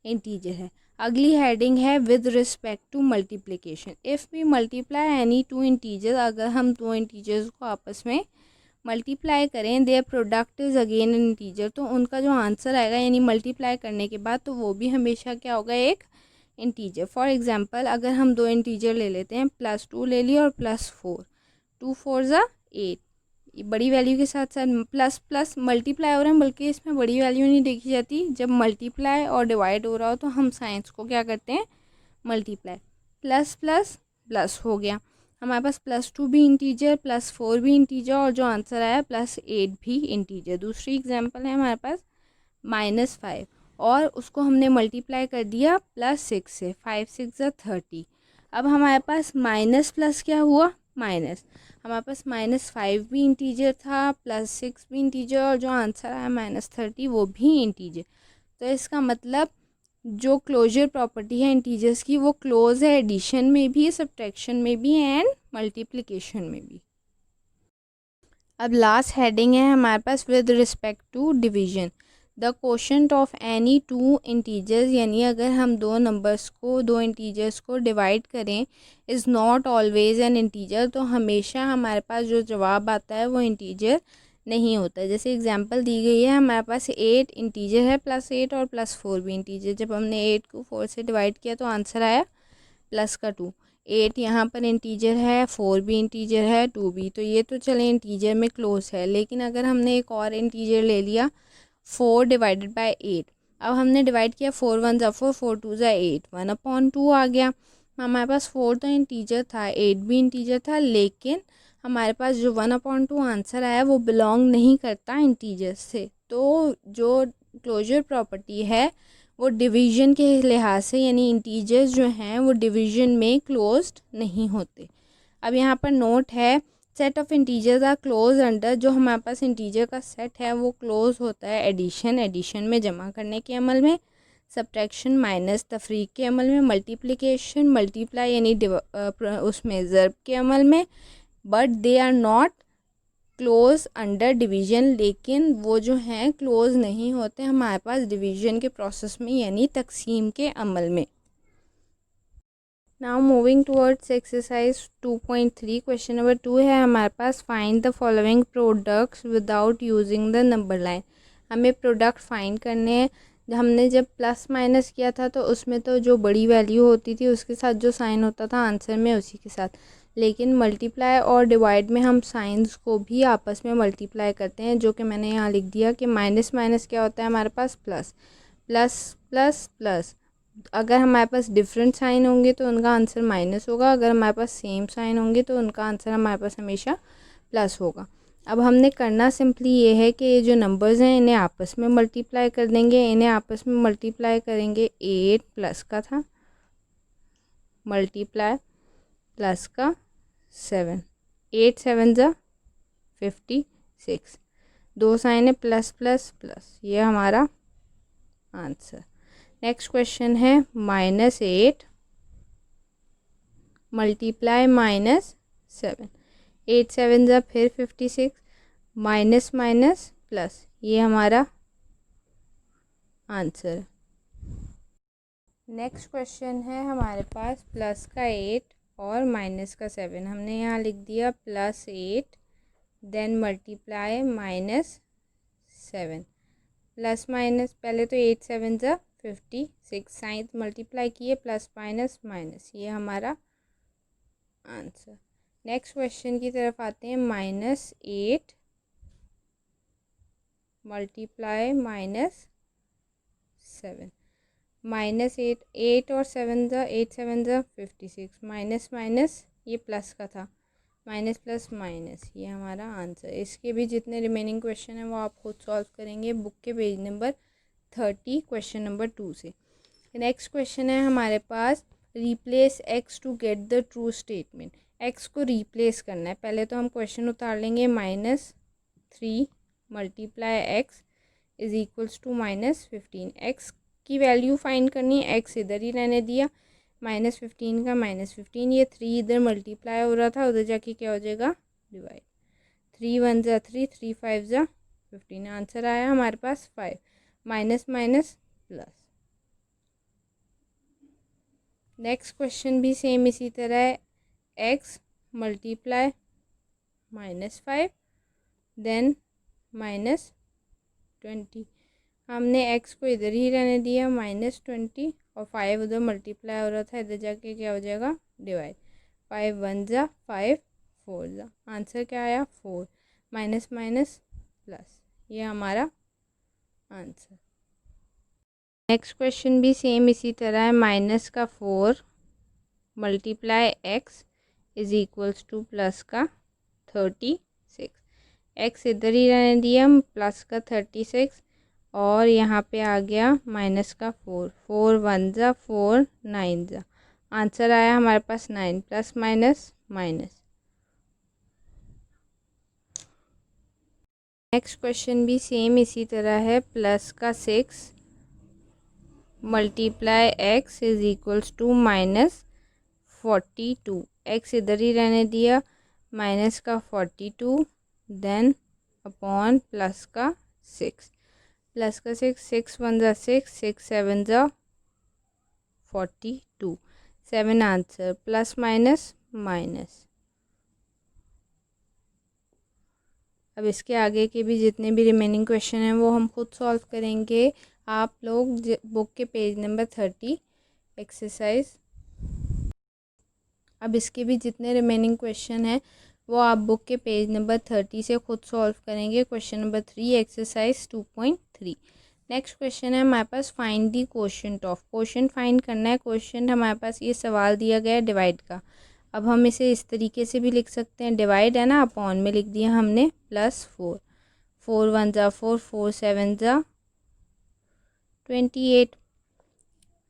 इंटीजर है। अगली हेडिंग है with respect to multiplication. If we multiply any two integer, अगर हम दो इंटीजर्स को आपस में मल्टीप्लाई करें, their product is again an integer, तो उनका जो आंसर आएगा यानी मल्टीप्लाई करने के बाद, तो वो भी हमेशा क्या होगा, एक इंटीजर। फॉर एग्जांपल अगर हम दो इंटीजर ले लेते हैं, +2 ले लिया और +4, 2 4 ज़ा 8, बड़ी वैल्यू के साथ साथ प्लस प्लस मल्टीप्लाई हो रहे हैं, बल्कि इसमें बड़ी वैल्यू नहीं देखी जाती। जब मल्टीप्लाई और डिवाइड हो रहा हो तो हम साइंस को क्या करते हैं, मल्टीप्लाई। प्लस प्लस प्लस हो गया हमारे पास, +2 भी इंटीजर, +4 भी इंटीजर, और जो आंसर आया +8 भी इंटीजर। दूसरी एग्जांपल है हमारे पास -5, और उसको हमने मल्टीप्लाई कर दिया +6 से, 5 6 ज़ा 30। अब हमारे पास माइनस प्लस क्या हुआ, माइनस। हमारे पास -5 भी इंटीजर था, +6 भी इंटीजर, और जो आंसर आया -30 वो भी इंटीजर। तो इसका मतलब जो क्लोजर प्रॉपर्टी है इंटीजर्स की, वो क्लोज है एडिशन में भी, सब्ट्रैक्शन में भी, एंड मल्टीप्लिकेशन में भी। अब लास्ट हेडिंग है हमारे पास with respect to division. The quotient of any two integers, यानी अगर हम दो नंबर्स को, दो इंटीजर्स को डिवाइड करें, is not always an integer, तो हमेशा हमारे पास जो जवाब आता है वो इंटीजर नहीं होता। जैसे एग्जांपल दी गई है, हमारे पास 8 इंटीजर है, +8 और +4 भी इंटीजर। जब हमने 8 को 4 से डिवाइड किया तो आंसर आया +2। 8 यहाँ पर इंटीजर है, 4 भी इंटीजर है, 2 भी, तो ये तो चले इंटीजर में क्लोज है। लेकिन अगर हमने एक और इंटीजर ले लिया, 4 डिवाइडेड बाय 8, अब हमने डिवाइड किया, 4 1 ज़ा 4, 4 2 ज़ा 8, 1/2 आ गया। हमारे पास 4 तो इंटीजर था, 8 भी इंटीजर था, लेकिन हमारे पास जो 1/2 आंसर आया वो बिलोंग नहीं करता इंटीजर से। तो जो क्लोजर प्रॉपर्टी है वो डिवीजन के लिहाज से, यानी इंटीजर्स जो हैं वो डिवीजन में क्लोज्ड नहीं होते। अब यहाँ पर नोट है, set of integers are close under, जो हमारे पास इंटीजर का सेट है वो क्लोज होता है एडिशन, एडिशन में जमा करने के अमल में, सब्ट्रैक्शन माइनस तफरीक के अमल में, मल्टीप्लिकेशन मल्टीप्लाई यानी उसमें ज़र्ब के अमल में, but they are not close under division, लेकिन वो जो हैं क्लोज नहीं होते हमारे पास डिवीजन के प्रोसेस में, यानी तकसीम के अमल में। Now moving towards exercise 2.3, question number 2 है हमारे पास, find the following products without using the number line. हमें प्रोडक्ट फाइंड करने हैं। हमने जब प्लस माइनस किया था तो उसमें तो जो बड़ी वैल्यू होती थी उसके साथ जो साइन होता था आंसर में उसी के साथ, लेकिन मल्टीप्लाई और डिवाइड में हम साइंस को भी आपस में मल्टीप्लाई करते हैं, जो कि मैंने यहाँ लिख दिया कि माइनस माइनस क्या होता है हमारे पास, प्लस, प्लस प्लस प्लस। अगर हमारे पास डिफरेंट साइन होंगे तो उनका आंसर माइनस होगा, अगर हमारे पास सेम साइन होंगे तो उनका आंसर हमारे पास हमेशा प्लस होगा। अब हमने करना सिंपली ये है कि ये जो नंबर्स हैं इन्हें आपस में मल्टीप्लाई कर देंगे। इन्हें आपस में मल्टीप्लाई करेंगे, 8 प्लस का था, मल्टीप्लाई प्लस का 7, 8 7 ज़ा 56, दो साइन है प्लस प्लस प्लस, ये हमारा आंसर। नेक्स्ट क्वेश्चन है -8 मल्टीप्लाई -7, 8 7 ज़ा फिर 56, माइनस माइनस प्लस, ये हमारा आंसर। नेक्स्ट क्वेश्चन है हमारे पास प्लस का 8 और माइनस का 7। हमने यहाँ लिख दिया +8 देन मल्टीप्लाई -7, प्लस माइनस, पहले तो 8 7 ज़ा 56, साइन मल्टीप्लाई किए, प्लस माइनस माइनस, ये हमारा आंसर। नेक्स्ट क्वेश्चन की तरफ आते हैं, -8 मल्टीप्लाई -7, -8, 8 और 7 ज़ा 8 7 ज़ा 56, माइनस माइनस ये प्लस का था, माइनस प्लस माइनस, ये हमारा आंसर। इसके भी जितने रिमेनिंग क्वेश्चन हैं वो आप खुद सॉल्व करेंगे बुक के पेज नंबर 30 क्वेश्चन नंबर 2 से। नेक्स्ट क्वेश्चन है हमारे पास, replace x to get the true statement. x को रिप्लेस करना है। पहले तो हम क्वेश्चन उतार लेंगे, -3 multiply x is equals to -15। x की वैल्यू फाइंड करनी है, x इधर ही रहने दिया, -15 का -15, ये 3 इधर मल्टीप्लाई हो रहा था, उधर जाके क्या हो जाएगा, डिवाइड। 3 1 ज़ा 3, 3 5 ज़ा 15। आंसर आया हमारे पास 5। Minus minus plus. Next question भी सेम इसी तरह है। x multiply -5 then -20। हमने x को इधर ही रहने दिया -20 और 5 उधर मल्टीप्लाई हो रहा था, इधर जाके क्या हो जाएगा डिवाइड। 5 1 ज़ा 5, 4 ज़ा। आंसर क्या आया 4। माइनस माइनस प्लस, ये हमारा आंसर। नेक्स्ट क्वेश्चन भी सेम इसी तरह है। माइनस का 4 multiply x is equals two plus का 36। x इधर ही रहने दिया, प्लस का 36 और यहाँ पे आ गया माइनस का 4। 4 1 ज़ा 4, 9 ज़ा। आंसर आया हमारे पास 9। Plus minus minus. Next question भी सेम इसी तरह है। प्लस का 6 multiply x is equals to -42। x इधर ही रहने दिया, माइनस का 42 देन अपॉन प्लस का 6। प्लस का 6, 6 1 ज़ा 6, 6 7 ज़ा 42। 7 आंसर। Plus minus minus. अब इसके आगे के भी जितने भी रिमेनिंग क्वेश्चन हैं वो हम खुद सॉल्व करेंगे। आप लोग बुक के पेज नंबर 30 एक्सरसाइज। अब इसके भी जितने रिमेनिंग क्वेश्चन हैं वो आप बुक के पेज नंबर 30 से खुद सॉल्व करेंगे। Question number 3 exercise 2.3। Next question है हमारे पास find the quotient of. Quotient find करना है। क्वेश्चन हमारे पास ये सवाल दिया गया है डिवाइड का। अब हम इसे इस तरीके से भी लिख सकते हैं, डिवाइड है ना, अपॉन में लिख दिया हमने +4। 4 1 ज़ा 4, 4 7 ज़ा 28।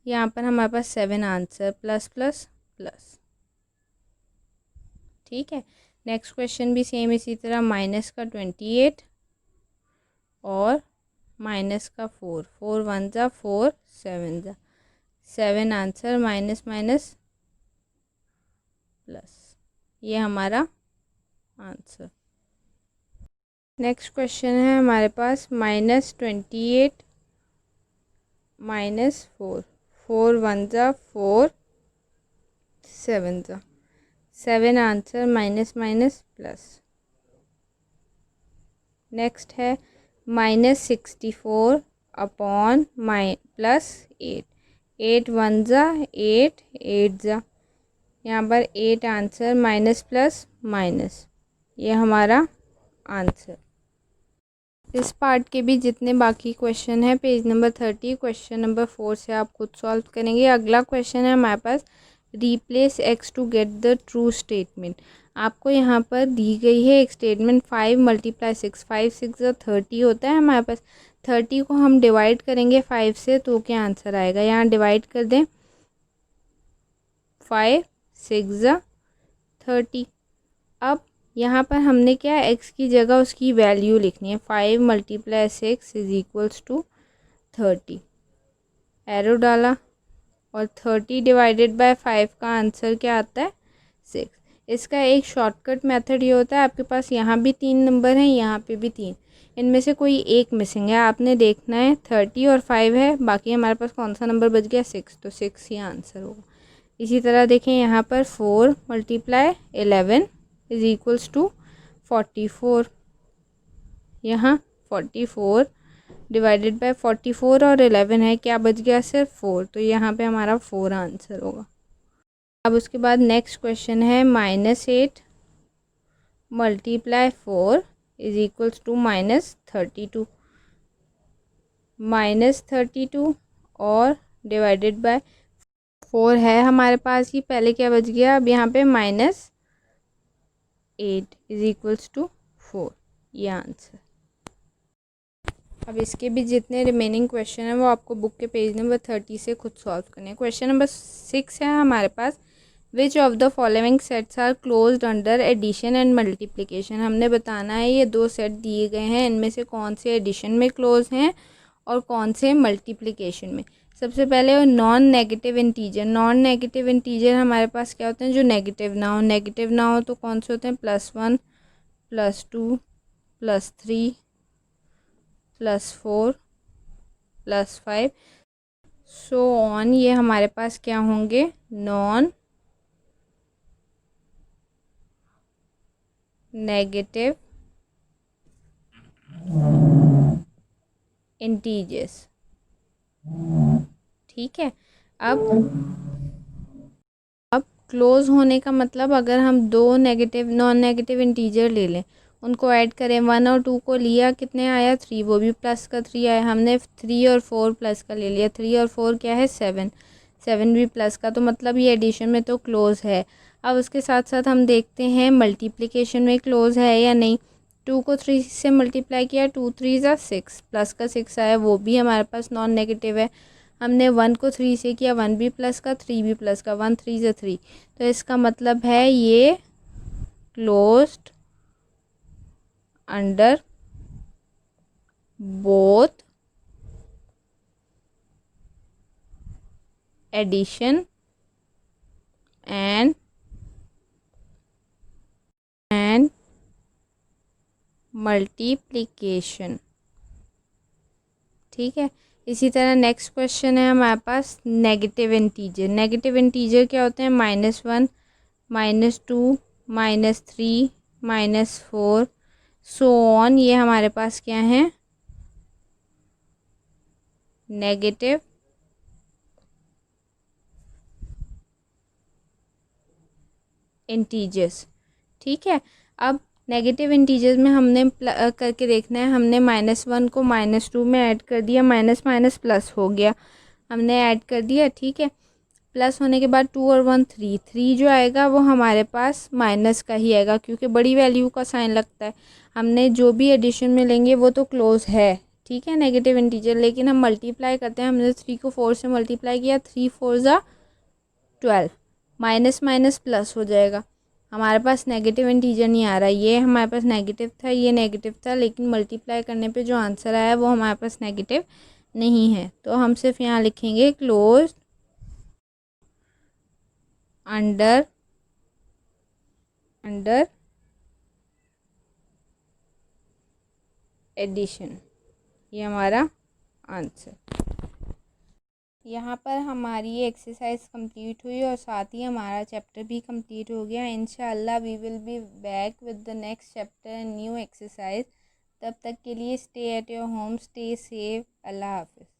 यहाँ पर हमारे पास 7 आंसर। Plus plus plus. ठीक है। नेक्स्ट क्वेश्चन भी सेम इसी तरह। माइनस का 28 और माइनस का 4। 4 1 ज़ा 4, 7 ज़ा 7 आंसर। माइनस माइनस प्लस, ये हमारा आंसर। नेक्स्ट क्वेश्चन है हमारे पास -28 -4। 4 1 ज़ा 4, 7 ज़ा 7 answer. Minus minus plus. Next है -64 अपॉन +8। 8 1 ज़ा 8, 8 ज़ा। यहाँ पर 8 आंसर। माइनस प्लस माइनस, ये हमारा आंसर। इस पार्ट के भी जितने बाकी क्वेश्चन हैं पेज नंबर 30 क्वेश्चन नंबर 4 से आप खुद सॉल्व करेंगे। अगला क्वेश्चन है हमारे पास replace x to get the true statement. आपको यहाँ पर दी गई है एक स्टेटमेंट 5 × 6। 5 6 30 होता है हमारे पास। 30 को हम डिवाइड करेंगे 5 से तो क्या आंसर आएगा। यहाँ डिवाइड कर दें 5 6 30। अब यहाँ पर हमने क्या x की जगह उसकी वैल्यू लिखनी है। 5 × 6 इज इक्वल्स टू 30। एरो डाला और 30 डिवाइडेड बाय 5 का आंसर क्या आता है 6। इसका एक शॉर्टकट मेथड ये होता है, आपके पास यहाँ भी 3 नंबर हैं, यहाँ पे भी 3, इनमें से कोई एक मिसिंग है। आपने देखना है 30 और 5 है, बाकी हमारे पास कौन सा नंबर बच गया 6, तो 6 ही आंसर होगा। इसी तरह देखें यहाँ पर 4 × 11 इज इक्वल्स टू 44। यहाँ 44 डिवाइडेड बाय 44 और 11 है, क्या बच गया सिर्फ 4, तो यहाँ पे हमारा 4 आंसर होगा। अब उसके बाद नेक्स्ट क्वेश्चन है -8 × 4 इज इक्वल्स टू -32। -32 और डिवाइडेड बाय 4 है हमारे पास ही, पहले क्या बच गया, अब यहाँ पे -8 इज इक्वल्स टू 4, ये आंसर। अब इसके भी जितने रिमेनिंग क्वेश्चन हैं वो आपको बुक के पेज नंबर 30 से खुद सॉल्व करने हैं। क्वेश्चन नंबर 6 है हमारे पास, which of the following sets are closed under addition and multiplication. हमने बताना है ये 2 सेट दिए गए हैं, इनमें से कौन से एडिशन में क्लोज हैं और कौन से मल्टीप्लिकेशन में। सबसे पहले non negative integer. Non negative integer हमारे पास क्या होते हैं, जो नेगेटिव ना हो। नेगेटिव ना हो तो कौन से होते हैं, +1 +2 +3 +4 +5 सो ऑन, ये हमारे पास क्या होंगे, नॉन नेगेटिव इंटीजर्स। ठीक है। अब क्लोज होने का मतलब, अगर हम दो नेगेटिव नॉन नेगेटिव इंटीजर ले लें, उनको ऐड करें, 1 और 2 को लिया, कितने आया 3, वो भी प्लस का 3 आया। हमने 3 और 4 प्लस का ले लिया, 3 और 4 क्या है 7, 7 भी प्लस का, तो मतलब ये एडिशन में तो क्लोज है। अब उसके साथ साथ हम देखते हैं मल्टीप्लिकेशन में क्लोज है या नहीं। 2 को 3 से मल्टीप्लाई किया, 2 3 ज़ा 6, प्लस का 6 आया, वो भी हमारे पास नॉन नेगेटिव है। हमने 1 को 3 से किया, 1 भी प्लस का 3 भी प्लस का, 1 3 ज़ा 3, तो इसका मतलब है ये closed under both addition and multiplication. ठीक है। इसी तरह नेक्स्ट क्वेश्चन है हमारे पास नेगेटिव इंटीजर। नेगेटिव इंटीजर क्या होते हैं, -1 -2 -3 -4 सो ऑन, ये हमारे पास क्या है, नेगेटिव इंटीजर्स। ठीक है। अब नेगेटिव इंटीजर्स में हमने करके देखना है। हमने -1 को -2 में ऐड कर दिया, माइनस माइनस प्लस हो गया, हमने ऐड कर दिया। ठीक है। प्लस होने के बाद 2 और 1 3, 3 जो आएगा वो हमारे पास माइनस का ही आएगा, क्योंकि बड़ी वैल्यू का साइन लगता है। हमने जो भी एडिशन में लेंगे वो तो क्लोज है। ठीक है, नेगेटिव इंटीजर। लेकिन हम मल्टीप्लाई करते हैं, हमने 3 को 4 से मल्टीप्लाई किया, 3 4 ज़ा 12, माइनस माइनस प्लस हो जाएगा। हमारे पास नेगेटिव इंटीजर नहीं आ रहा, ये हमारे पास नेगेटिव था, ये नेगेटिव था, लेकिन मल्टीप्लाई करने पे जो आंसर आया वो हमारे पास नेगेटिव नहीं है। तो हम सिर्फ यहाँ लिखेंगे क्लोज अंडर एडिशन, ये हमारा आंसर। यहाँ पर हमारी ये एक्सरसाइज कंप्लीट हुई और साथ ही हमारा चैप्टर भी कंप्लीट हो गया। इंशाल्लाह we will be back with the next chapter and new exercise. तब तक के लिए stay at your home, stay safe, अल्लाह हाफिज़।